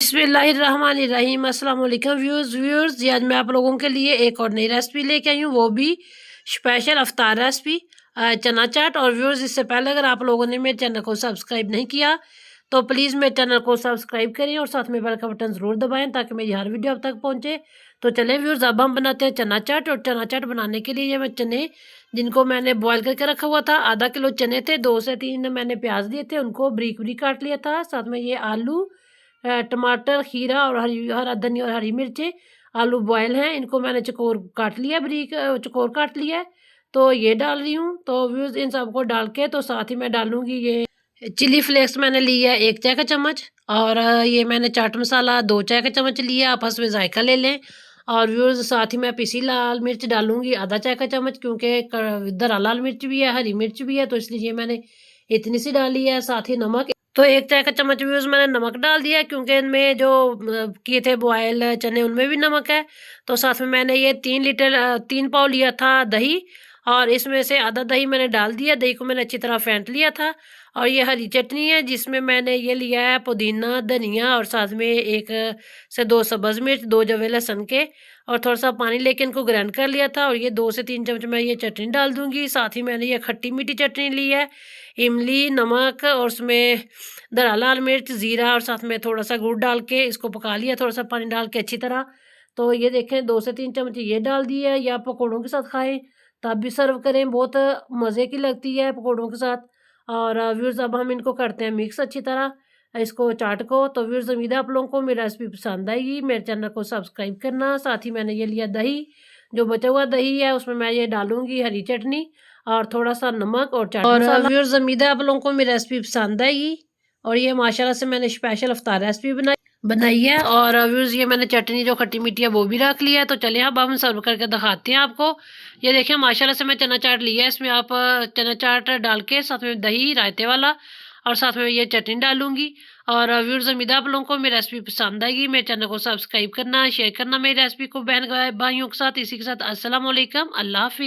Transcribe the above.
बिस्मिल्लाहिर्रहमानिर्रहीम अस्सलाम वालेकुम व्यूअर्स जी, आज मैं आप लोगों के लिए एक और नई रेसिपी लेके आई हूँ, वो भी स्पेशल अफ्तार रेसिपी चना चाट। और व्यूअर्स, इससे पहले अगर आप लोगों ने मेरे चैनल को सब्सक्राइब नहीं किया तो प्लीज़ मेरे चैनल को सब्सक्राइब करें और साथ में बेल का बटन ज़रूर दबाएं ताकि मेरी हर वीडियो आप तक पहुँचे। तो चलें व्यूअर्स, अब हम बनाते हैं चना चाट। और चना चाट बनाने के लिए ये मैं चने जिनको मैंने बॉयल करके रखा हुआ था, आधा किलो चने थे, 2 से 3 मैंने प्याज लिए थे, उनको बारीक बारीक काट लिया था। साथ में ये आलू, टमाटर, खीरा और हरा धनिया और हरी मिर्चें, आलू बॉयल हैं, इनको मैंने चकोर काट लिया, बारीक चकोर काट लिया है। तो ये डाल रही हूँ। तो व्यूज़, इन सबको डाल के तो साथ ही मैं डालूँगी ये चिली फ्लेक्स मैंने लिया है 1 चाय का चम्मच। और ये मैंने चाट मसाला 2 चाय का चम्मच लिया, आपस में जायका ले लें। और व्यूज़, साथ ही मैं पिसी लाल मिर्च डालूँगी आधा चाय का चम्मच, क्योंकि दरा लाल मिर्च भी है, हरी मिर्च भी है, तो इसलिए मैंने इतनी सी डाली है। साथ ही नमक, तो 1 चाय का चम्मच व्यूज़ मैंने नमक डाल दिया, क्योंकि इनमें जो किए थे बॉयल चने उनमें भी नमक है। तो साथ में मैंने ये 3 लीटर 3 पाव लिया था दही, और इसमें से आधा दही मैंने डाल दिया। दही को मैंने अच्छी तरह फेंट लिया था। और ये हरी चटनी है, जिसमें मैंने ये लिया है पुदीना, धनिया, और साथ में 1 से 2 सब्ज़ मिर्च, 2 जवे लहसुन के, और थोड़ा-सा पानी लेके इनको ग्राइंड कर लिया था। और ये 2 से 3 चम्मच मैं ये चटनी डाल दूँगी। साथ ही मैंने ये खट्टी मीठी चटनी ली है, इमली, नमक, और उसमें धरा लाल मिर्च, ज़ीरा, और साथ में थोड़ा-सा गुड़ डाल के इसको पका लिया, थोड़ा-सा पानी डाल के अच्छी तरह। तो ये देखें, 2 से 3 चम्मच ये डाल दिए है, या पकौड़ों के साथ खाएँ तब भी सर्व करें, बहुत मज़े की लगती है पकौड़ों के साथ। और व्यूअर्स, अब हम इनको करते हैं मिक्स अच्छी तरह, इसको चाट को। तो व्यूअर्स, उम्मीद है आप लोगों को मेरी रेसिपी पसंद आएगी। मेरे चैनल को सब्सक्राइब करना। साथ ही मैंने ये लिया दही, जो बचा हुआ दही है उसमें मैं ये डालूँगी हरी चटनी और थोड़ा-सा नमक और चाट मसाला। व्यूअर्स, उम्मीद है आप लोगों को मेरी रेसिपी पसंद आएगी। और ये माशाल्लाह से मैंने स्पेशल इफ्तार रेसिपी बनाई है। और व्यूअर्स, ये मैंने चटनी जो खट्टी मीठी है वो भी रख लिया है। तो चलिए अब हम सर्व करके दिखाते हैं आपको। ये देखिए, माशाल्लाह से मैं चना चाट लिया है। इसमें आप चना चाट डाल के साथ में दही रायते वाला, और साथ में ये चटनी डालूंगी। और व्यूअर्स, उम्मीद है आप लोगों को मेरी रेसिपी पसंद आएगी। मेरे चैनल को सब्सक्राइब करना, शेयर करना मेरी रेसिपी को बहन भाइयों के साथ। इसी के साथ अस्सलाम वालेकुम, अल्लाह हाफिज़।